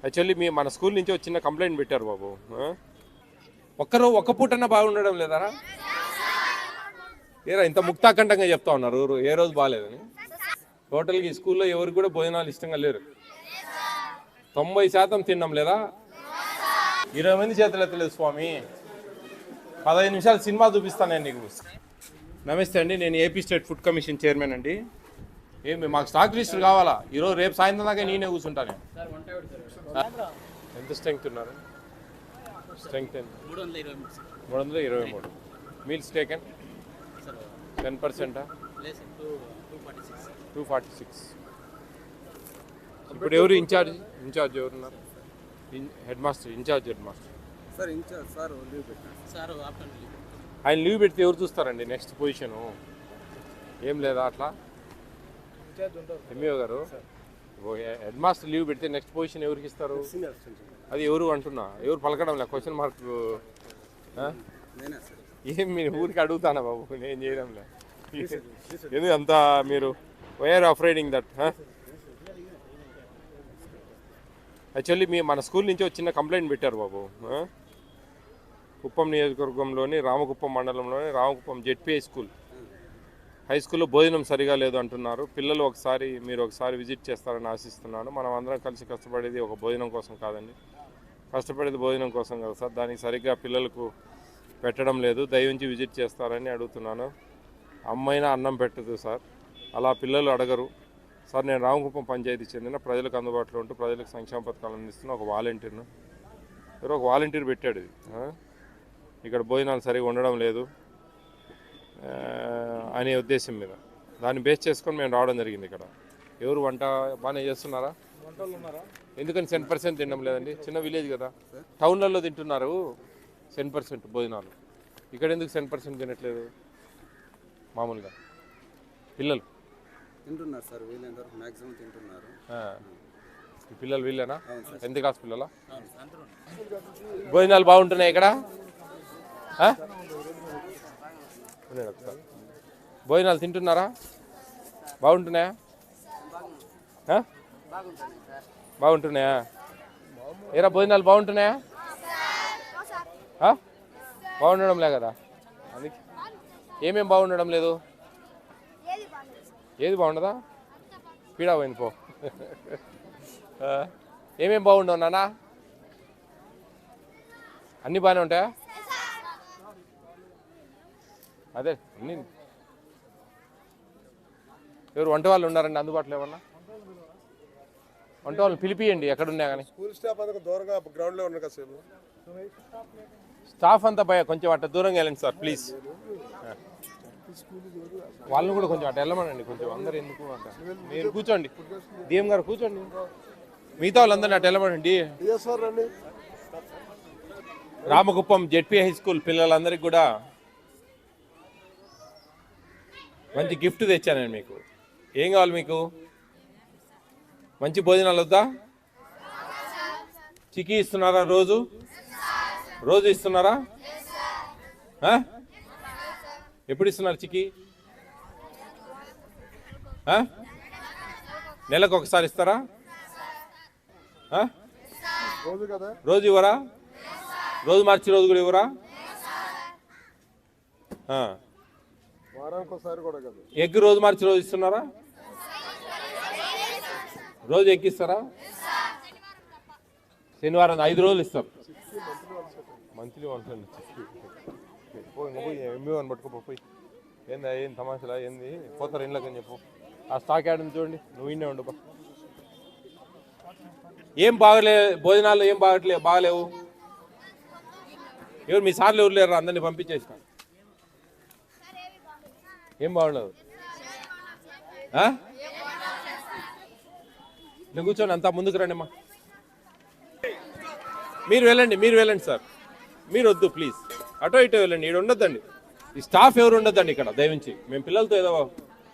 Actually మన school నుంచి ఒక చిన్న కంప్లైంట్ పెట్టారు బాబు. ఒక్క పూటన్నా బాగుండడం లేదారా? ఏరా ఇంత ముక్తాకంఠంగా చెప్తా ఉన్నారు ఊరు ఏ రోజు బాగాలేదని. టోటల్గా ఈ స్కూల్లో ఎవరికి కూడా భోజనాలు ఇష్టంగా లేరు. 90% తిన్నాం లేదా? 20 మంది చేతులు ఎత్తలేదు స్వామి. 15 నిమిషాలు సినిమా చూపిస్తాను నేను నీకు. నమస్తే అండి, నేను AP state food commission chairman అండి. ఏమి మాకు స్టాక్ లిస్టులు కావాలా? ఈరోజు రేపు సాయంత్రం దాకా నేనే కూర్చుంటాను. ఎంత స్ట్రెంగ్త్ ఉన్నారు? స్ట్రెంగ్త్ ఎంత? 323. Meals taken 10%? 246. ఇప్పుడు ఎవరు ఇన్ఛార్జ్ ఎవరున్నారు? Head master, head master sir. Sir leave పెట్టారు సార్. ఆయన లీవ్ పెడితే ఎవరు చూస్తారండి నెక్స్ట్ పొజిషను? ఏం లేదా అట్లా? ఎంఈఓ గారు, హెడ్ మాస్టర్ లీవ్ పెడితే నెక్స్ట్ పొజిషన్ ఎవరికి ఇస్తారు? అది ఎవరు అంటున్నా, ఎవరు పలకడం లే. క్వశ్చన్ మార్క్ ఏం మీరు ఊరికి అడుగుతానా బాబు, నేను చేయడం లే. ఎందుకు అంతా మీరు వైఆర్ అఫ్రైడింగ్ దట్? యాక్చువల్లీ మన స్కూల్ నుంచి ఒక చిన్న కంప్లైంట్ పెట్టారు బాబు. కుప్పం నియోజకవర్గంలోని రామకుప్పం మండలంలోని రామకుప్పం జెడ్పీఐ స్కూల్ హై స్కూల్లో భోజనం సరిగా లేదు అంటున్నారు. పిల్లలు మీరు ఒకసారి విజిట్ చేస్తారని ఆశిస్తున్నాను. మనం అందరం కలిసి కష్టపడేది ఒక భోజనం కోసం కాదండి, కష్టపడేది భోజనం కోసం కదా సార్. దానికి సరిగ్గా పిల్లలకు పెట్టడం లేదు. దయవుంచి విజిట్ చేస్తారని అడుగుతున్నాను. అమ్మైనా అన్నం పెట్టదు సార్, అలా పిల్లలు అడగరు సార్. నేను రామకుప్పం పంచాయతీ చెందిన ప్రజలకు అందుబాటులో ఉంటూ ప్రజలకు సంక్షేమ పథకాలు అందిస్తున్న ఒక వాలంటీర్ను. ఎవరో ఒక వాలంటీర్ పెట్టాడు ఇది. ఇక్కడ భోజనాలు సరిగా ఉండడం లేదు అనే ఉద్దేశం మీద దాన్ని బేస్ చేసుకొని మేము రావడం జరిగింది. ఇక్కడ ఎవరు వంట బాగానే చేస్తున్నారా? ఎందుకని 10% తినడం లేదండి? చిన్న విలేజ్ కదా, టౌన్లలో తింటున్నారు 10% భోజనాలు. ఇక్కడ ఎందుకు 10% తినట్లేదు? మామూలుగా పిల్లలు తింటున్నారు సార్, వీళ్ళందరూ మ్యాక్సిమం తింటున్నారు. ఈ పిల్లలు వీళ్ళేనా? ఎంత క్లాస్ పిల్లలా? భోజనాలు బాగుంటున్నాయి ఇక్కడ? భోజనాలు తింటున్నారా? బాగుంటున్నాయా? బాగుంటున్నాయా? ఏరా భోజనాలు బాగుంటున్నాయా? బాగుండడం లే కదా. అందుకే ఏమేం బాగుండడం లేదు? ఏది బాగుండదా? పీడా పోయింది పో. ఏమేం బాగుండవు నాన్న? అన్నీ బాగానే ఉంటాయా? అదే అన్నీ. ఎవరు వంట వాళ్ళు ఉన్నారండి అందుబాటులో? ఏమన్నా వంట వాళ్ళని పిలిపియండి ఎక్కడున్నా కానీ. స్కూల్ స్టాఫ్ అంతా దూరంగా గ్రౌండ్లో ఉన్నారు కదా సార్. స్టాఫ్ అంతా భయ కొంచెం అట్ట దూరంగా వెళ్ళండి సార్ ప్లీజ్. వాళ్ళని కూడా కొంచెం అటు వెళ్ళమనండి కొంచెం. అందరు ఎందుకు అంట, మీరు కూర్చోండి. డిఎం గారు కూర్చోండి, మిగతా వాళ్ళందరినీ అటు వెళ్ళమనండి. రామకుప్పం జెడ్పీ హై స్కూల్ పిల్లలందరికీ కూడా మంచి గిఫ్ట్ తెచ్చాను నేను మీకు. ఏం కావాలి మీకు? మంచి భోజనాలు వద్దా? చికీ ఇస్తున్నారా? రోజు ఇస్తున్నారా? ఎప్పుడు ఇస్తున్నారు చికీ? నెలకు ఒకసారి ఇస్తారా? రోజు ఇవ్వరా? రోజు మార్చి రోజు కూడా ఇవ్వరా? ఎగ్ రోజు మార్చి రోజు ఇస్తున్నారా? రోజు ఎక్కిస్తారా? శనివారం 5 రోజులు ఇస్తారు. మంత్లీ వంటండి. ఎంబీవని పట్టుకోపోయి ఏం తమాషలా ఏంది? పోతారు ఇంట్లోకి అని చెప్పు. ఆ స్టాక్ యాడ్ చూడండి, నువ్వు ఇన్నే ఉండు. ఏం భోజనాలు ఏం బాగలేవు. ఎవరు మీ సార్లు ఎవరు లేరు? అందరినీ పంపించేసిన. ఏం బాగుండదు. నేను కూర్చోండి, అంతా ముందుకు రండి అమ్మా. మీరు వెళ్ళండి సార్. మీరు వద్దు ప్లీజ్, అటో ఇటో వెళ్ళండి. ఇక్కడ ఉండొద్దండి, ఈ స్టాఫ్ ఎవరు ఉండొద్దండి ఇక్కడ దయవించి. మేము పిల్లలతో ఏదో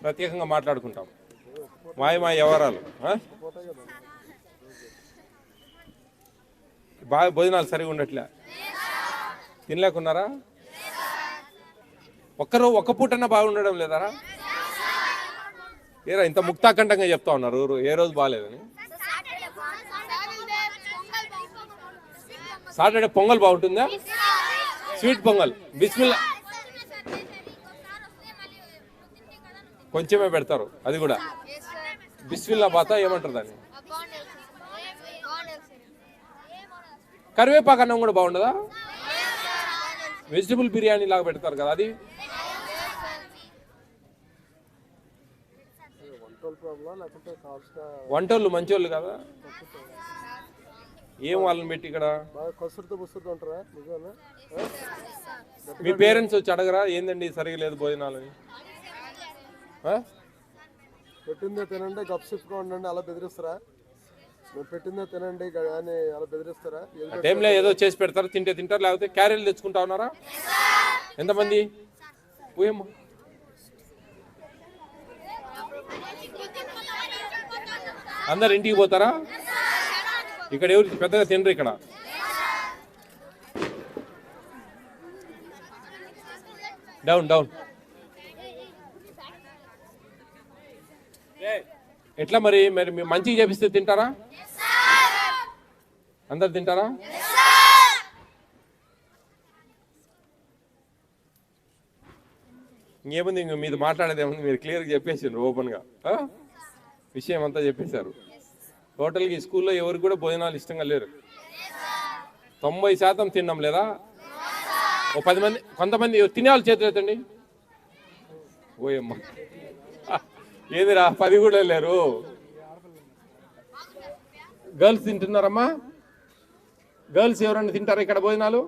ప్రత్యేకంగా మాట్లాడుకుంటాం. మా వ్యవహారాలు. బాగా భోజనాలు సరిగా ఉండట్లే, తినలేకున్నారా? ఒక్క పూటన్నా బాగుండడం లేదారా? ఏరా ఇంత ముక్తాకంఠంగా చెప్తా ఉన్నారు ఊరు ఏ రోజు బాగాలేదని. సాటర్డే పొంగల్ బాగుంటుందా? స్వీట్ పొంగల్ బిస్మిల్లా కొంచెమే పెడతారు, అది కూడా బిస్మిల్లా బాత ఏమంటారు దాన్ని? కరివేపాకు అన్నం కూడా బాగుండదా? వెజిటబుల్ బిర్యానీ లాగా పెడతారు కదా అది. వంటోళ్ళు మంచోళ్ళు కదా, ఏం వాళ్ళని పెట్టి ఇక్కడ మీ పేరెంట్స్ వచ్చి అడగరా ఏందండి సరిగా లేదు భోజనాలని? పెట్టిందే తినండి గప్సిప్గా ఉండండి అలా బెదిరిస్తారా? మేము పెట్టిందే తినండి అని అలా బెదిరిస్తారా? ఆ టైంలో ఏదో చేసి పెడతారు, తింటే తింటారు, లేకపోతే క్యారీలు తెచ్చుకుంటా ఉన్నారా? ఎంతమంది? ఊయమ్మ, అందరు ఇంటికి పోతారా? ఇక్కడ ఎవరు పెద్దగా తినరు ఇక్కడ. Down down. ఎట్లా మరి మరి మంచిగా చేపిస్తే తింటారా? అందరు తింటారా? ఇంకేముంది, ఇంక మీద మాట్లాడేది ఏముంది, మీరు క్లియర్గా చెప్పేసారు, ఓపెన్గా విషయం అంతా చెప్పేశారు. టోటల్గా ఈ స్కూల్లో ఎవరికి కూడా భోజనాలు ఇష్టంగా లేరు. 90% తిన్నాం లేదా? ఓ 10 మంది, కొంతమంది తినే వాళ్ళు చేతులు ఎత్తండి. ఓయమ్మ, ఏదిరా 10 కూడా లేరు. గర్ల్స్ తింటున్నారమ్మా? గర్ల్స్ ఎవరన్నా తింటారా ఇక్కడ భోజనాలు?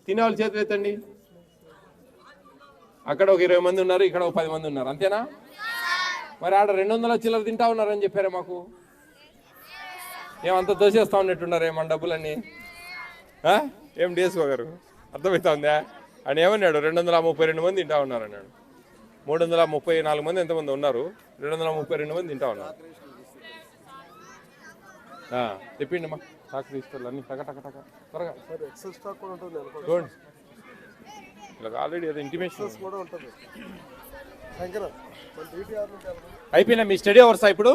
తినేవాళ్ళు చేతులు ఎత్తండి. అక్కడ ఒక 20 మంది ఉన్నారు, ఇక్కడ ఒక 10 మంది ఉన్నారు, అంతేనా? మరి ఆడ 200 చిల్లర తింటా ఉన్నారని చెప్పారే మాకు. ఏమంతా దోసేస్తా ఉన్నట్టున్నారే మన డబ్బులన్నీ. ఏం డేసుకో గారు అర్థమవుతా ఉందా? ఆయన ఏమన్నాడు? 232 మంది తింటా ఉన్నారు అన్నాడు. 334 మంది ఎంతమంది ఉన్నారు? 232 మంది తింటా ఉన్నారు. చెప్పిండి అమ్మా, స్టాక్ తీసుకోవాలి అన్ని టక టక టక త్వరగా. చూడండి, ఇలా ఆల్రెడీ అది ఇంటిమేషన్ కూడా ఉంటుంది. అయిపోయినా మీ స్టడీ అవర్స్ ఇప్పుడు?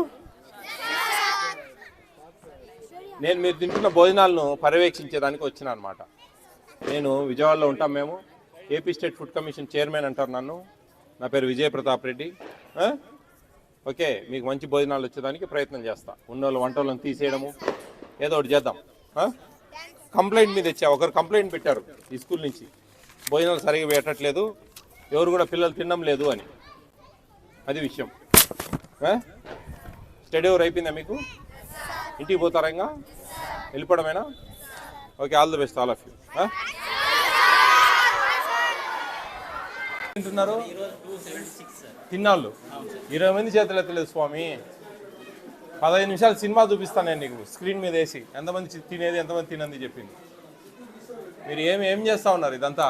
నేను మీరు తింటున్న భోజనాలను పర్యవేక్షించేదానికి వచ్చిన అనమాట. నేను విజయవాడలో ఉంటాం మేము. AP state food commission chairman అంటారు నన్ను. నా పేరు విజయ ప్రతాప్ రెడ్డి. ఓకే, మీకు మంచి భోజనాలు వచ్చేదానికి ప్రయత్నం చేస్తా. ఉన్నోళ్ళు వంటలను తీసేయడము ఏదో ఒకటి చేద్దాం. కంప్లైంట్ మీద వచ్చా, ఒకరు కంప్లైంట్ పెట్టారు ఈ స్కూల్ నుంచి, భోజనాలు సరిగా పెట్టట్లేదు, ఎవరు కూడా పిల్లలు తినడం లేదు అని. అది విషయం. స్టడీ అవర్ అయిపోయిందా మీకు? ఇంటికి పోతారా? ఇంకా వెళ్ళిపోవడమేనా? Okay, all the best all of you. తింటున్నారు తిన్నాళ్ళు 20 మంది చేతులు ఎత్తలేదు స్వామి. 15 నిమిషాలు సినిమా చూపిస్తాను నేను నీకు స్క్రీన్ మీద వేసి, ఎంతమంది తినేది ఎంతమంది తినంది చెప్పింది. మీరు ఏం చేస్తూ ఉన్నారు? ఇదంతా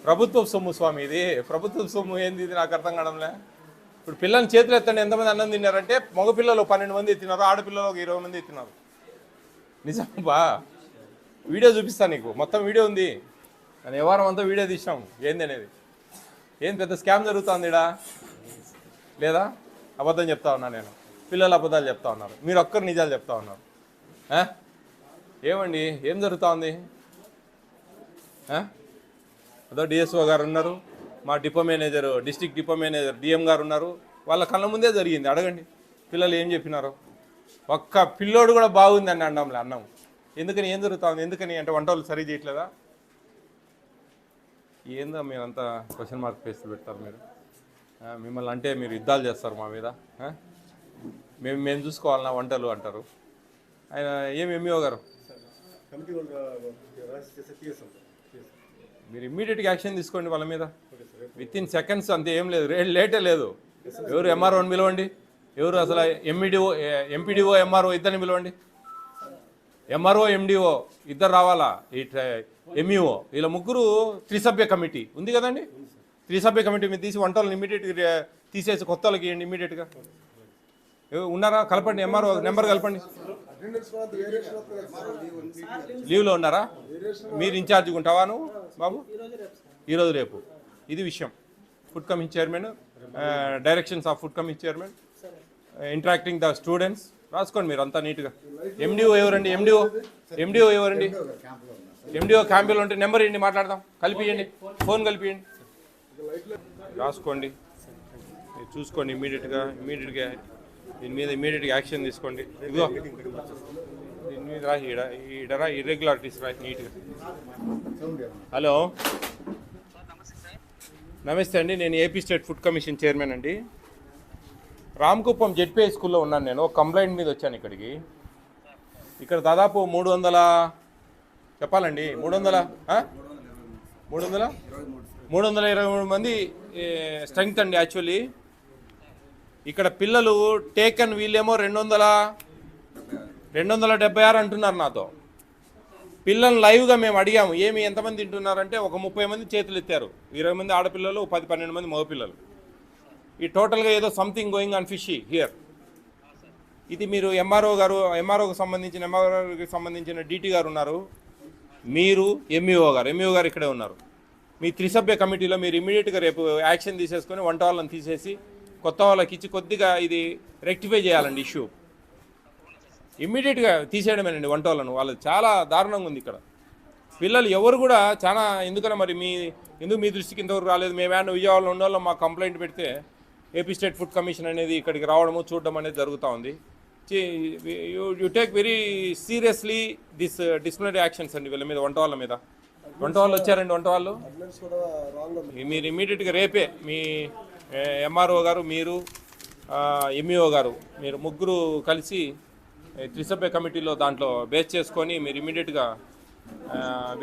ప్రభుత్వ సొమ్ము స్వామి, ఇది ప్రభుత్వ సొమ్ము. ఏంది ఇది? నాకు అర్థం కావడంలే. ఇప్పుడు పిల్లల్ని చేతులు ఎత్తండి, ఎంతమంది అన్నం తిన్నారంటే మగపిల్లలు 12 మంది తిన్నారు, ఆడపిల్లలు ఒక 20 మంది తిన్నారు. నిజం బా, వీడియో చూపిస్తాను నీకు, మొత్తం వీడియో ఉంది. నేను ఏ వారం అంతా వీడియో తీసాం ఏంది అనేది. ఏం పెద్ద స్కామ్ జరుగుతుంది ఇడా లేదా? అబద్ధం చెప్తా ఉన్నా నేను, పిల్లలు అబద్ధాలు చెప్తా ఉన్నారు, మీరు ఒక్కరు నిజాలు చెప్తా ఉన్నారు. ఏమండి ఏం జరుగుతూ ఉంది? అదో డిఎస్ఓ గారు ఉన్నారు, మా depot manager, district depot manager DM గారు ఉన్నారు. వాళ్ళ కళ్ళ ముందే జరిగింది. అడగండి పిల్లలు ఏం చెప్పినారో. ఒక్క పిల్లోడు కూడా బాగుంది అని అండంలే అన్నం. ఎందుకని? ఏం జరుగుతుంది? ఎందుకని అంటే వంట వాళ్ళు సరి చేయట్లేదా? ఏందో మీరంతా క్వశ్చన్ మార్క్ ఫేస్లు పెడతారు మీరు. మిమ్మల్ని అంటే మీరు యుద్ధాలు చేస్తారు మా మీద. మేము చూసుకోవాలన్నా వంటలు అంటారు. ఆయన ఏమి ఎంఈఓ గారు, మీరు ఇమ్మీడియట్గా యాక్షన్ తీసుకోండి వాళ్ళ మీద. విత్ ఇన్ సెకండ్స్, అంతే, ఏం లేదు, లేటే లేదు. ఎవరు ఎంఆర్ఓని పిలవండి, ఎవరు అసలు ఎంపీడీఓ ఎంఆర్ఓ ఇద్దరిని పిలవండి. ఎంఆర్ఓ ఎండిఓ ఇద్దరు రావాలా. ఈ ఎంఈఓ వీళ్ళ ముగ్గురు త్రిసభ్య కమిటీ ఉంది కదండి. త్రిసభ్య కమిటీ మీద తీసి వంటలను ఇమ్మీడియట్గా తీసేసి కొత్త వాళ్ళకి ఇవ్వండి ఇమ్మీడియట్గా. ఉన్నారా? కలపండి, ఎంఆర్ఓ నెంబర్ కలపండి. లీవ్లో ఉన్నారా? మీరు ఇన్ఛార్జ్గా ఉంటావా నువ్వు బాబు? ఈరోజు రేపు. ఇది విషయం. Food commission chairman, directions of food commission chairman, interacting the students, రాసుకోండి మీరు అంతా నీట్గా. ఎండిఓ ఎవరండి? ఎండిఓ ఎవరండి? ఎండిఓ క్యాంపులో ఉంటే నెంబర్ ఇవ్వండి, మాట్లాడదాం. కలిపియండి, ఫోన్ కలిపియండి. రాసుకోండి, మీరు చూసుకోండి. ఇమీడియట్గా దీని మీద ఇమీడియట్గా యాక్షన్ తీసుకోండి. ఇదిగో దీని మీద రా, ఈడరా ఇర్రెగ్యులారిటీస్ రా నీట్గా. హలో, నమస్తే అండి. నేను AP state food commission chairman అండి. రామకుప్పం జెడ్పీఐ స్కూల్లో ఉన్నాను నేను. ఒక కంప్లైంట్ మీద వచ్చాను ఇక్కడికి. ఇక్కడ దాదాపు 300 చెప్పాలండి 323 మంది స్ట్రెంగ్త్ అండి యాక్చువల్లీ. ఇక్కడ పిల్లలు టేకన్ వీళ్ళేమో 276 అంటున్నారు నాతో. పిల్లల్ని లైవ్గా మేము అడిగాము, ఏమి ఎంతమంది తింటున్నారంటే ఒక 30 మంది చేతులు ఎత్తారు. 20 మంది ఆడపిల్లలు, 10-12 మంది మగపిల్లలు. ఈ టోటల్గా ఏదో something going on fishy here. ఇది మీరు ఎంఆర్ఓకి సంబంధించిన డీటీ గారు ఉన్నారు, మీరు ఎంఈఓ గారు ఇక్కడే ఉన్నారు. మీ త్రిసభ్య కమిటీలో మీరు ఇమీడియట్గా రేపు యాక్షన్ తీసేసుకొని వంట వాళ్ళని తీసేసి కొత్త వాళ్ళకి ఇచ్చి కొద్దిగా ఇది రెక్టిఫై చేయాలండి ఇష్యూ. ఇమ్మీడియట్గా తీసేయడమేనండి వంట వాళ్ళను. వాళ్ళు చాలా దారుణంగా ఉంది ఇక్కడ. పిల్లలు ఎవరు కూడా చాలా ఎందుకన్నా మరి ఎందుకు మీ దృష్టికి ఇంతవరకు రాలేదు? మేమేమన్నా విజయవాడలో ఉన్న వాళ్ళు మాకు కంప్లైంట్ పెడితే ఏపీ స్టేట్ ఫుడ్ కమిషన్ అనేది ఇక్కడికి రావడము చూడడం అనేది జరుగుతూ ఉంది. You take very seriously this disciplinary actions అండి వీళ్ళ మీద, వంట వాళ్ళ మీద. వంట వాళ్ళు వచ్చారండి, వంట వాళ్ళు మీరు ఇమ్మీడియట్గా రేపే మీ ఎంఆర్ఓ గారు, మీరు ఎంఈఓ గారు, మీరు ముగ్గురు కలిసి త్రిసభ్య కమిటీలో దాంట్లో బేస్ చేసుకొని మీరు ఇమ్మీడియట్గా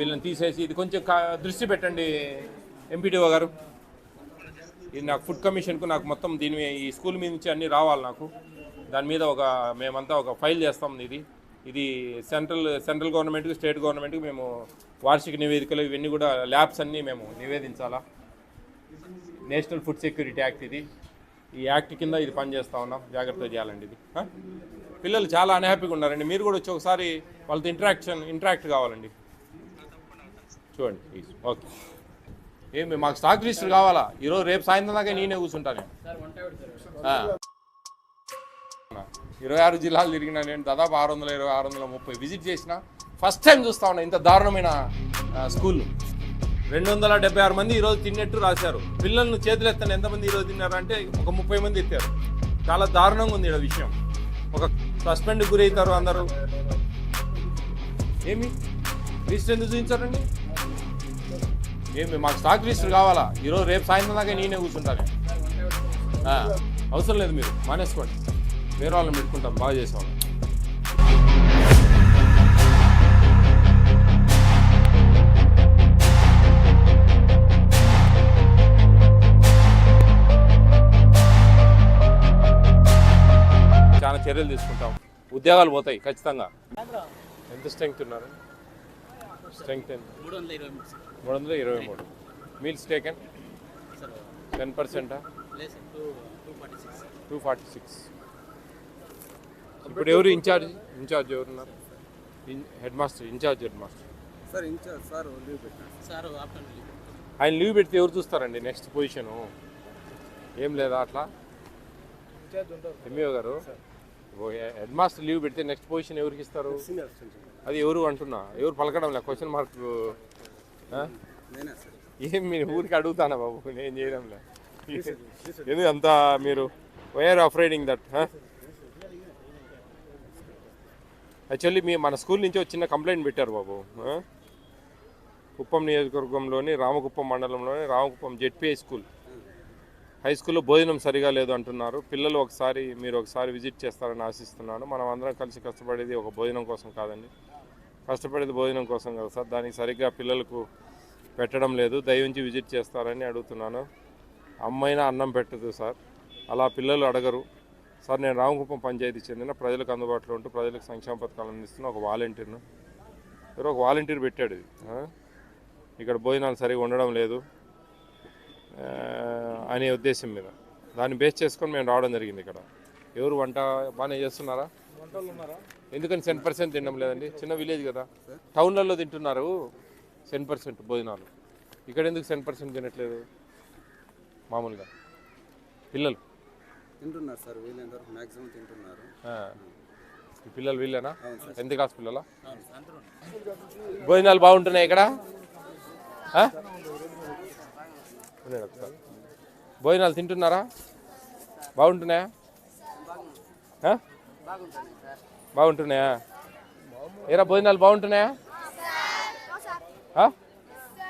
వీళ్ళని తీసేసి ఇది కొంచెం దృష్టి పెట్టండి ఎంపీడీఓ గారు. ఇది నాకు ఫుడ్ కమిషన్కు నాకు మొత్తం ఈ స్కూల్ మీద నుంచి అన్నీ రావాలి నాకు. దాని మీద మేమంతా ఒక ఫైల్ చేస్తాం. ఇది సెంట్రల్ గవర్నమెంట్కి, స్టేట్ గవర్నమెంట్కి మేము వార్షిక నివేదికలు ఇవన్నీ కూడా ల్యాబ్స్ అన్నీ మేము నివేదించాలా. నేషనల్ ఫుడ్ సెక్యూరిటీ యాక్ట్ ఇది. ఈ యాక్ట్ కింద ఇది పనిచేస్తూ ఉన్నాం. జాగ్రత్తగా చేయాలండి ఇది. పిల్లలు చాలా అన్హ్యాపీగా ఉన్నారండి. మీరు కూడా వచ్చి ఒకసారి వాళ్ళతో ఇంటరాక్ట్ కావాలండి. చూడండి ప్లీజ్. ఓకే, ఏమి మాకు స్టాక్ లిస్టులు కావాలా? ఈరోజు రేపు సాయంత్రం దాకా నేనే కూర్చుంటాను. 26 జిల్లాలు తిరిగినా నేను. దాదాపు 630 విజిట్ చేసిన. ఫస్ట్ టైం చూస్తా ఉన్నా ఇంత దారుణమైన స్కూల్. 276 మంది ఈరోజు తిన్నట్టు రాశారు. పిల్లలను చేతులు ఎత్తాను ఎంతమంది ఈరోజు తిన్నారు అంటే ఒక 30 మంది ఎత్తారు. చాలా దారుణంగా ఉంది ఈ విషయం. ఒక సస్పెండ్ గురవుతారు అందరూ. ఏమి లిస్ట్ ఎందుకు చూపించారండి? ఏమి మాకు స్టాక్ లిస్టులు కావాలా? ఈరోజు రేపు సాయంత్రం దాకా నేనే కూర్చుంటాను. అవసరం లేదు, మీరు మానేసుకోండి. వేరే వాళ్ళని పెట్టుకుంటాం, బాగా చేసేవాళ్ళం. చాలా చర్యలు తీసుకుంటాం. ఉద్యోగాలు పోతాయి ఖచ్చితంగా. ఎంత స్ట్రెంగ్త్ ఉన్నారు? స్ట్రెంగ్త్ ఎంత? 323. Meals taken 10%? 246. ఇప్పుడు ఎవరు ఇన్ఛార్జ్ ఎవరున్నారు? హెడ్ మాస్టర్ సార్ లీవ్ పెట్టారు. ఆయన లీవ్ పెడితే ఎవరు చూస్తారండి నెక్స్ట్ పొజిషను? ఏం లేదా అట్లా? ఎంఈఓ గారు, హెడ్ మాస్టర్ లీవ్ పెడితే నెక్స్ట్ పొజిషన్ ఎవరికి ఇస్తారు? అది ఎవరు అంటున్నా, ఎవరు పలకడం లే. క్వశ్చన్ మార్క్ ఏం మీరు ఊరికి అడుగుతానా బాబు, నేను చేయడం లే. ఎందుకు అంతా మీరు వైఆర్ అఫ్రైడింగ్ దట్? యాక్చువల్లీ మన స్కూల్ నుంచి ఒక చిన్న కంప్లైంట్ పెట్టారు బాబు. కుప్పం నియోజకవర్గంలోని రామకుప్పం మండలంలోని రామకుప్పం జెడ్పీఐ స్కూల్, హై స్కూల్లో భోజనం సరిగా లేదు అంటున్నారు. పిల్లలు మీరు ఒకసారి విజిట్ చేస్తారని ఆశిస్తున్నాను. మనం అందరం కలిసి కష్టపడేది ఒక భోజనం కోసం కాదండి, కష్టపడేది భోజనం కోసం కదా సార్. దానికి సరిగ్గా పిల్లలకు పెట్టడం లేదు. దయవుంచి విజిట్ చేస్తారని అడుగుతున్నాను. అమ్మైనా అన్నం పెట్టదు సార్, అలా పిల్లలు అడగరు సార్. నేను రామకుప్పం పంచాయతీ చెందిన ప్రజలకు అందుబాటులో ఉంటూ ప్రజలకు సంక్షేమ పథకాలు అందిస్తున్న ఒక వాలంటీర్ను. ఎవరో ఒక వాలంటీర్ పెట్టాడు ఇది. ఇక్కడ భోజనాలు సరిగా ఉండడం లేదు అనే ఉద్దేశం మీద దాన్ని బేస్ చేసుకొని మేము రావడం జరిగింది. ఇక్కడ ఎవరు వంట బాగానే చేస్తున్నారా? ఎందుకని 10% తినడం లేదండి? చిన్న విలేజ్ కదా, టౌన్లలో తింటున్నారు 10% భోజనాలు. ఇక్కడ ఎందుకు 10% తినట్లేదు? మామూలుగా పిల్లలు తింటున్నారు సార్, వీళ్ళందరూ మ్యాక్సిమం తింటున్నారు. ఈ పిల్లలు వీళ్ళేనా? 10th క్లాస్ పిల్లలా? భోజనాలు బాగుంటున్నాయి ఇక్కడ? ఆ? ఉన్నాడు ఒకసారి. భోజనాలు తింటున్నారా? బాగుంటున్నాయా? ఆ? బాగుంటున్నాయా? ఏరా భోజనాలు బాగుంటున్నాయా? ఆ?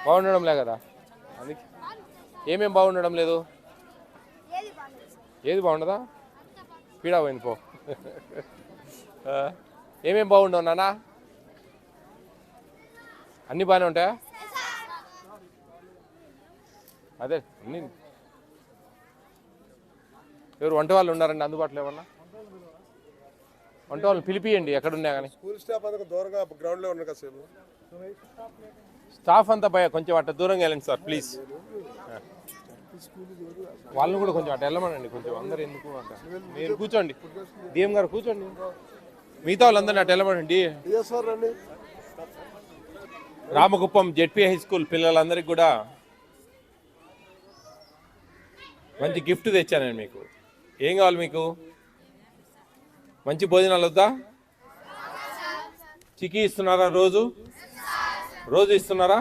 బాగుండడం లే కదా, అందుకే ఏమేం బాగుండడం లేదు? ఏది బాగుండదా? పీడా పోయింది పో. ఏమేం బాగుండవు నాన్న? అన్నీ బాగానే ఉంటాయా? అదే అన్నీ. ఎవరు వంట వాళ్ళు ఉన్నారండి అందుబాటులో? ఏమన్నా వంట వాళ్ళు పిలిపియండి ఎక్కడున్నా కానీ. స్కూల్ స్టాఫ్ అంతా దూరంగా గ్రౌండ్లో ఉన్నారు కాసేపు. స్టాఫ్ అంతా భయ కొంచెం అట్ట దూరంగా వెళ్ళండి సార్ ప్లీజ్. వాళ్ళని కూడా కొంచెం అట్ట వెళ్ళమనండి కొంచెం. అందరు ఎందుకు అంట, మీరు కూర్చోండి. డిఎం గారు కూర్చోండి. మిగతా వాళ్ళందరినీ అట్ట వెళ్ళమనండి. రామకుప్పం జెడ్పీ హై స్కూల్ పిల్లలందరికీ కూడా మంచి గిఫ్ట్ తెచ్చానండి మీకు. ఏం కావాలి మీకు? మంచి భోజనాలు వద్దా? చికీ ఇస్తున్నారా? రోజు రోజు ఇస్తున్నారా?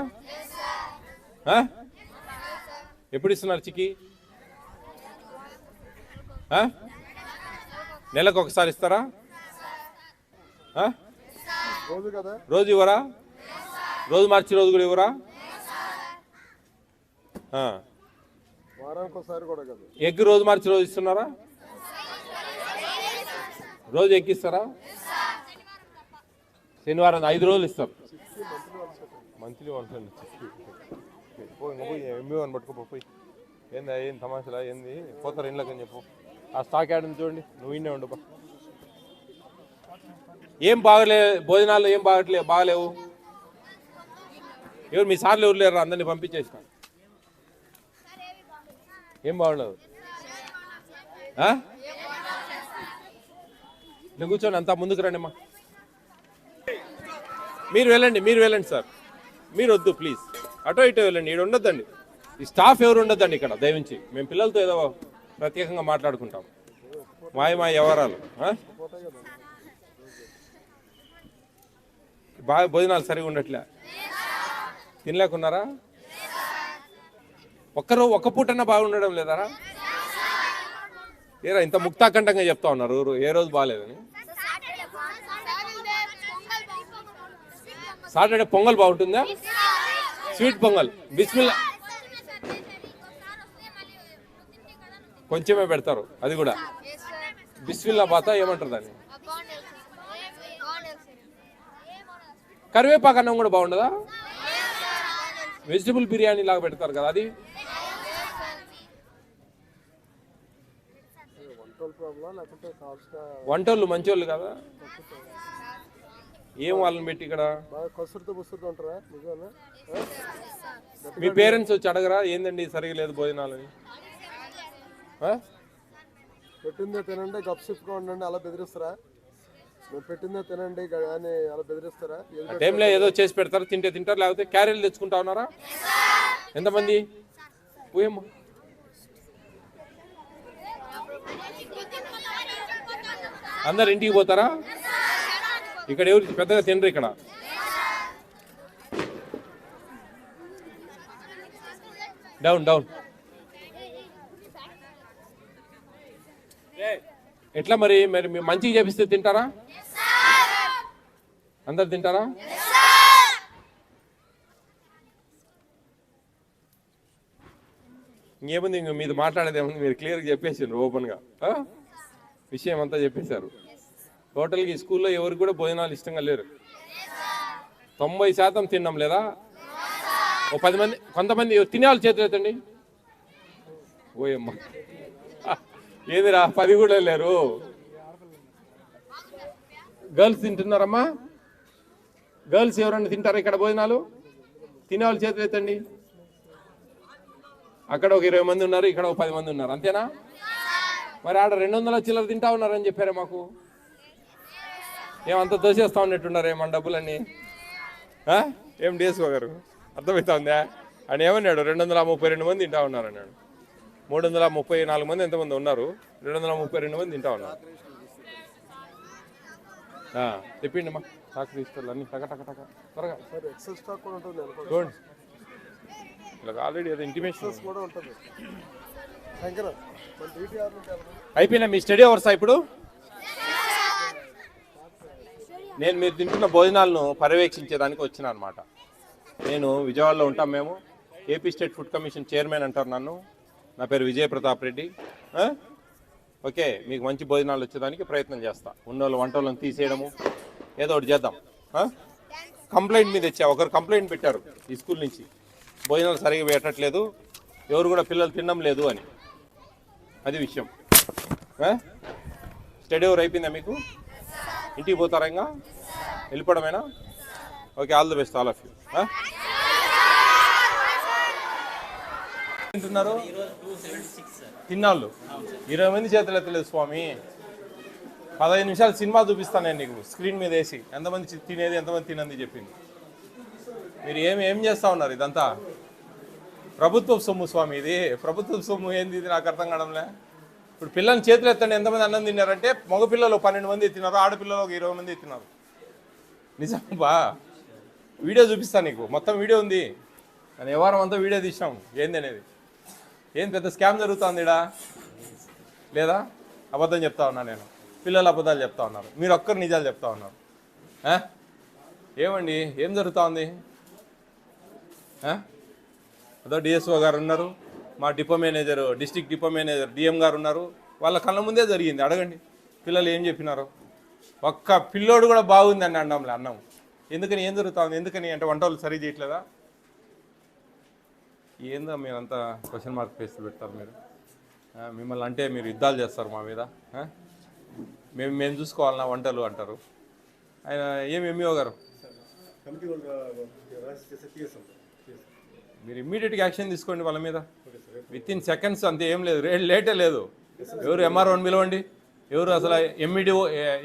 ఎప్పుడు ఇస్తున్నారు చికీ? నెలకు ఒకసారి ఇస్తారా? రోజు ఇవ్వరా? రోజు మార్చి రోజు కూడా ఇవ్వరా? ఎగ్ రోజు మార్చి రోజు ఇస్తున్నారా? రోజు ఎక్కిస్తారా? శనివారం 5 రోజులు ఇస్తారు. మంత్లీ వన్స్ అండి. ఎంబీ1 పట్టుకోపోయి ఏంది ఏం తమాషలా ఏంది? పోతారు ఇంట్లోకి అని చెప్పు. ఆ స్టాక్ యాడ్ ఉంది చూడండి, నువ్వు ఇన్నే ఉండు. ఏం బాగలే భోజనాలు, ఏం బాగలేవు. ఎవరు మీ సార్లు ఎవరు లేరు? అందరినీ పంపించేసిన. ఏం బాగుండదు. నేను కూర్చోండి, అంతా ముందుకు రండి అమ్మా. మీరు వెళ్ళండి సార్. మీరు వద్దు ప్లీజ్, అటో ఇటో వెళ్ళండి. ఇక్కడ ఉండొద్దండి, ఈ స్టాఫ్ ఎవరు ఉండొద్దండి ఇక్కడ దయవించి. మేము పిల్లలతో ఏదో ప్రత్యేకంగా మాట్లాడుకుంటాం. మా వ్యవహారాలు. బాగా భోజనాలు సరిగా ఉండట్లే, తినలేకున్నారా? ఒక్క పూటన్నా బాగుండడం లేదారా? ఏరా ఇంత ముక్తాకంఠంగా చెప్తా ఉన్నారు ఏ రోజు బాగాలేదని. సాటర్డే పొంగల్ బాగుంటుందా? స్వీట్ పొంగల్ బిస్మిల్లా కొంచెమే పెడతారు, అది కూడా బిస్మిల్లా బాత ఏమంటారు దాన్ని? కరివేపాకు అన్నం కూడా బాగుండదా? వెజిటబుల్ బిర్యానీ లాగా పెడతారు కదా అది. వంటోళ్ళు మంచోళ్ళు కదా, ఏం వాళ్ళని పెట్టి ఇక్కడ. మీ పేరెంట్స్ వచ్చి అడగరా ఏందండి సరిగా లేదు భోజనాలని? పెట్టిందే తినండి గప్సిప్గా ఉండండి అలా బెదిరిస్తారా? పెట్టిందే తినండి అని అలా బెదిరిస్తారా? టైంలో ఏదో చేసి పెడతారు, తింటే తింటారు, లేకపోతే క్యారీలు తెచ్చుకుంటా ఉన్నారా? ఎంతమంది? పోయమ్మా. అందరు ఇంటికి పోతారా? ఇక్కడ ఎవరు పెద్దగా తినరు ఇక్కడ. Down down. ఎట్లా మరి మంచిగా చేపిస్తే తింటారా? అందరు తింటారా? ఇంకేముంది, ఇంక మీద మాట్లాడేది ఏముంది? మీరు క్లియర్గా చెప్పేసారు, ఓపెన్గా విషయం అంతా చెప్పేశారు. టోటల్గా ఈ స్కూల్లో ఎవరికి కూడా భోజనాలు ఇష్టంగా లేరు. 90% తిన్నాం లేదా? ఓ 10 మంది, కొంతమంది తినేవాళ్ళు చేతులు ఎత్తండి. ఓయమ్మ, ఏదిరా 10 కూడా లేరు. గర్ల్స్ తింటున్నారమ్మా? గర్ల్స్ ఎవరన్నా తింటారా ఇక్కడ భోజనాలు? తినేవాళ్ళు చేతులు ఎత్తండి. అక్కడ ఒక 20 మంది ఉన్నారు, ఇక్కడ ఒక 10 మంది ఉన్నారు, అంతేనా? మరి ఆడ 200 చిల్లర తింటా ఉన్నారని చెప్పారే మాకు. ఏమంతా దోసేస్తా ఉన్నట్టున్నారే మన డబ్బులన్నీ. ఏం డిఎస్ఓ గారు అర్థమవుతా ఉందా? ఆయన ఏమన్నాడు? 232 మంది తింటా ఉన్నారు అన్నాడు. 334 మంది ఎంతమంది ఉన్నారు? 232 మంది తింటా ఉన్నారు. చెప్పిండి అమ్మా స్టాక్ తీసుకెళ్ళి అన్ని టక టక టక త్వరగా సార్ ఎక్సెల్ స్టాక్ కూడా ఉంటుంది అనుకోండి. చూడండి ఇలా ఆల్రెడీ అది ఇంటిమేషన్ ఎక్సెల్స్ కూడా ఉంటుంది. శంకర్ మన DTR నుండి వెళ్ళమని. అయిపోయినా మీ స్టడీ అవర్స్ ఇప్పుడు నేను మీరు తింటున్న భోజనాలను పర్యవేక్షించేదానికి వచ్చిన అనమాట. నేను విజయవాడలో ఉంటాం మేము. AP state food commission chairman అంటారు నన్ను. నా పేరు విజయ ప్రతాప్ రెడ్డి. ఓకే, మీకు మంచి భోజనాలు వచ్చేదానికి ప్రయత్నం చేస్తా. ఉన్నోళ్ళు వంటలను తీసేయడము ఏదో ఒకటి చేద్దాం. కంప్లైంట్ మీద వచ్చా, ఒకరు కంప్లైంట్ పెట్టారు ఈ స్కూల్ నుంచి భోజనాలు సరిగా పెట్టట్లేదు, ఎవరు కూడా పిల్లలు తినడం లేదు అని. అది విషయం. స్టడీ అవర్ అయిపోయిందా మీకు? ఇంటికి పోతారా ఇంకా? వెళ్ళిపోవడమేనా? Okay, all the best all of you. తింటున్నారు తిన్నాళ్ళు 20 మంది చేతులు ఎత్తలేదు స్వామి. 15 నిమిషాలు సినిమా చూపిస్తాను నేను నీకు స్క్రీన్ మీద వేసి, ఎంతమంది తినేది ఎంతమంది తినంది చెప్పింది. మీరు ఏం చేస్తూ ఉన్నారు? ఇదంతా ప్రభుత్వ సొమ్ము స్వామి, ఇది ప్రభుత్వ సొమ్ము. ఏంది ఇది నాకు అర్థం కావడంలే. ఇప్పుడు పిల్లల్ని చేతులు ఎత్తండి ఎంతమంది అన్నం తిన్నారంటే, మగపిల్లలు 12 మంది తిన్నారు, ఆడపిల్లలు ఒక 20 మంది తిన్నారు. నిజం బా, వీడియో చూపిస్తాను నీకు, మొత్తం వీడియో ఉంది. నేను ఏ వారం అంతా వీడియో తీసాం ఏంది అనేది. ఏం పెద్ద స్కామ్ జరుగుతుంది ఇడా లేదా? అబద్ధం చెప్తా ఉన్నా నేను, పిల్లలు అబద్ధాలు చెప్తా ఉన్నారు, మీరు ఒక్కరు నిజాలు చెప్తా ఉన్నారు. ఏమండి ఏం జరుగుతూ ఉంది? అదో డిఎస్ఓ గారు ఉన్నారు, మా depot manager, district depot manager DM గారు ఉన్నారు. వాళ్ళ కళ్ళ ముందే జరిగింది. అడగండి పిల్లలు ఏం చెప్పినారో. ఒక్క పిల్లోడు కూడా బాగుంది అని అన్నంలే అన్నం. ఎందుకని? ఏం జరుగుతుంది? ఎందుకని అంటే వంట వాళ్ళు సరిగ్గా చేయట్లేదా? ఏందో మీరంతా క్వశ్చన్ మార్క్ ఫేస్ పెడతారు మీరు. మిమ్మల్ని అంటే మీరు యుద్ధాలు చేస్తారు మా మీద. మేము చూసుకోవాలన్నా వంటలు అంటారు. ఆయన ఏమి ఎంఈఓ గారు మీరు ఇమ్మీడియట్గా యాక్షన్ తీసుకోండి వాళ్ళ మీద. విత్ ఇన్ సెకండ్స్, అంతే. ఏం లేదు, లేటే లేదు. ఎవరు ఎంఆర్ఓని పిలవండి, ఎవరు అసలు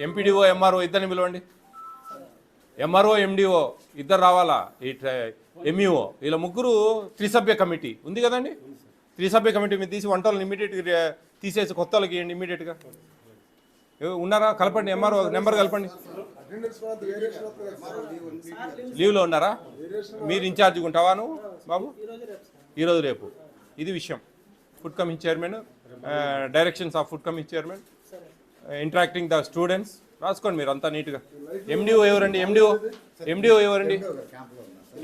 ఎంపీడీఓ ఎంఆర్ఓ ఇద్దరిని పిలవండి. ఎంఆర్ఓ ఎండిఓ ఇద్దరు రావాలా. ఎంఈఓ వీళ్ళ ముగ్గురు త్రిసభ్య కమిటీ ఉంది కదండి. త్రిసభ్య కమిటీ మీద తీసి వంటలను ఇమ్మీడియట్గా తీసేసి కొత్త వాళ్ళకి ఇవ్వండి ఇమ్మీడియట్గా. ఉన్నారా? కలపండి, ఎంఆర్ఓ నెంబర్ కలపండి. లీవ్లో ఉన్నారా? మీరు ఇన్ఛార్జ్గా ఉంటావా నువ్వు బాబు? ఈరోజు రేపు. ఇది విషయం. Food commission chairman, directions of food commission chairman, interacting the students. రాసుకోండి మీరు అంతా నీట్గా. ఎండిఓ ఎవరండి? ఎండిఓ ఎవరండి?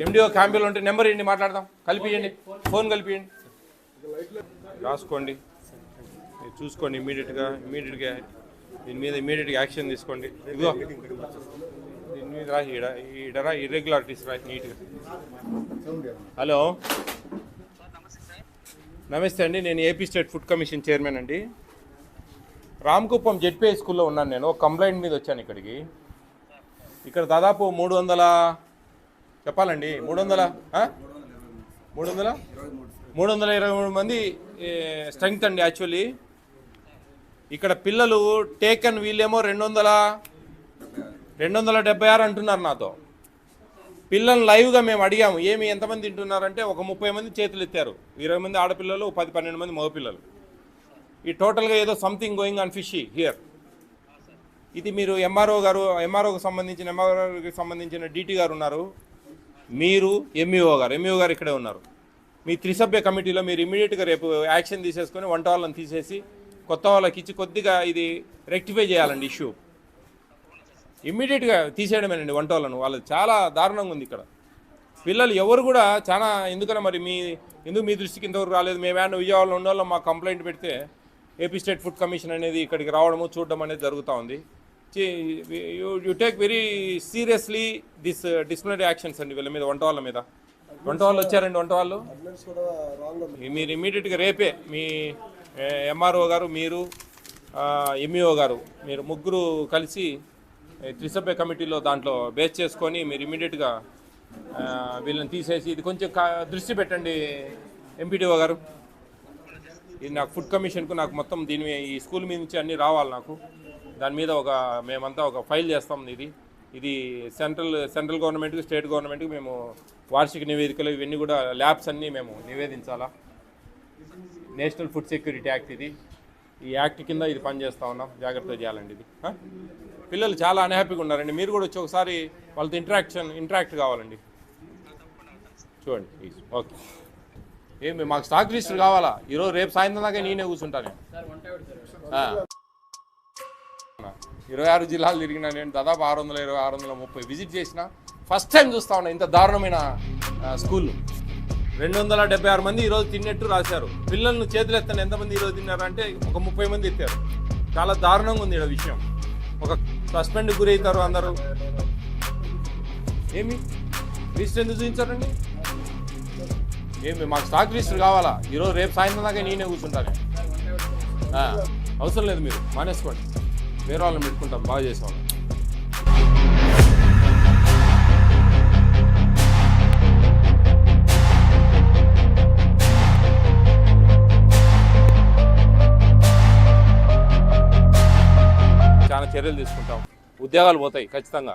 ఎండిఓ క్యాంపులో ఉంటే నెంబర్ ఇవ్వండి, మాట్లాడదాం. కలిపియండి, ఫోన్ కలిపియండి. రాసుకోండి, మీరు చూసుకోండి. ఇమ్మీడియట్గా దీని మీద ఇమ్మీడియట్గా యాక్షన్ తీసుకోండి. ఇదిగో దీని మీద రా, ఈడరా ఇర్రెగ్యులారిటీస్ రా నీట్గా. హలో, నమస్తే అండి. నేను AP state food commission chairman అండి. రామకుప్పం జెడ్పీఐ స్కూల్లో ఉన్నాను నేను. ఒక కంప్లైంట్ మీద వచ్చాను ఇక్కడికి. ఇక్కడ దాదాపు 300 చెప్పాలండి 323 మంది స్ట్రెంగ్త్ అండి యాక్చువల్లీ. ఇక్కడ పిల్లలు టేకన్ వీళ్ళేమో 276 అంటున్నారు నాతో. పిల్లలు లైవ్గా మేము అడిగాము ఏమి ఎంతమంది తింటున్నారంటే ఒక 30 మంది చేతులు ఎత్తారు. 20 మంది ఆడపిల్లలు, 10-12 మంది మగపిల్లలు. ఈ టోటల్గా ఏదో something going on fishy here. ఇది మీరు ఎంఆర్ఓకి సంబంధించిన డీటీ గారు ఉన్నారు, మీరు ఎంఈఓ గారు ఇక్కడే ఉన్నారు. మీ త్రిసభ్య కమిటీలో మీరు ఇమ్మీడియట్గా రేపు యాక్షన్ తీసేసుకొని వంట వాళ్ళని తీసేసి కొత్త వాళ్ళకి ఇచ్చి కొద్దిగా ఇది రెక్టిఫై చేయాలండి ఇష్యూ. ఇమ్మీడియట్గా తీసేయడమేనండి వంట వాళ్ళను. వాళ్ళు చాలా దారుణంగా ఉంది ఇక్కడ. పిల్లలు ఎవరు కూడా చాలా ఎందుకన్నా మరి ఎందుకు మీ దృష్టికి ఇంతవరకు రాలేదు? మేమేమన్నా విజయవాడలో ఉన్న వాళ్ళం మా కంప్లైంట్ పెడితే ఏపీ స్టేట్ ఫుడ్ కమిషన్ అనేది ఇక్కడికి రావడము చూడడం అనేది జరుగుతూ ఉంది. You take very seriously this disciplinary actions అండి వీళ్ళ మీద, వంట వాళ్ళ మీద. వంట వాళ్ళు వచ్చారండి, వంట వాళ్ళు. మీరు ఇమ్మీడియట్గా రేపే మీ ఎంఆర్ఓ గారు, మీరు ఎంఈఓ గారు, మీరు ముగ్గురు కలిసి త్రిసభ్య కమిటీలో దాంట్లో బేస్ చేసుకొని మీరు ఇమ్మీడియట్గా వీళ్ళని తీసేసి ఇది కొంచెం దృష్టి పెట్టండి ఎంపీడీఓ గారు. ఇది నాకు ఫుడ్ కమిషన్కు నాకు మొత్తం ఈ స్కూల్ మీద నుంచి అన్నీ రావాలి నాకు. దాని మీద మేమంతా ఒక ఫైల్ చేస్తాం. ఇది సెంట్రల్ గవర్నమెంట్కి, స్టేట్ గవర్నమెంట్కి మేము వార్షిక నివేదికలు ఇవన్నీ కూడా ల్యాబ్స్ అన్నీ మేము నివేదించాలా. నేషనల్ ఫుడ్ సెక్యూరిటీ యాక్ట్ ఇది. ఈ యాక్ట్ కింద ఇది పనిచేస్తూ ఉన్నాం. జాగ్రత్తగా చేయాలండి ఇది. పిల్లలు చాలా అన్హ్యాపీగా ఉన్నారండి. మీరు కూడా వచ్చి ఒకసారి వాళ్ళతో ఇంటరాక్ట్ కావాలండి. చూడండి ప్లీజ్. ఓకే, ఏమి మాకు స్టాక్ రిజిస్టర్ కావాలా? ఈరోజు రేపు సాయంత్రం దాకా నేనే కూర్చుంటాను. 26 జిల్లాలు తిరిగినా నేను, దాదాపు 620, 630 విజిట్ చేసిన. ఫస్ట్ టైం చూస్తా ఉన్నా ఇంత దారుణమైన స్కూల్. 276 మంది ఈరోజు తిన్నట్టు రాశారు. పిల్లలను చేతులు ఎత్తాను ఎంతమంది ఈరోజు తిన్నారు అంటే ఒక 30 మంది ఎత్తారు. చాలా దారుణంగా ఉంది ఇక్కడ విషయం. ఒక సస్పెండ్ గురవుతారు అందరూ. ఏమి రిజిస్టర్ ఎందుకు చూపించారండి? ఏమి మాకు స్టాక్ రిజిస్టర్ కావాలా? ఈరోజు రేపు సాయంత్రం దాకా నేనే కూర్చుంటాను. అవసరం లేదు, మీరు మానేసుకోండి, వేరే వాళ్ళని పెట్టుకుంటాం బాగా చేసేవాళ్ళం. చాలా చర్యలు తీసుకుంటాం. ఉద్యోగాలు పోతాయి ఖచ్చితంగా.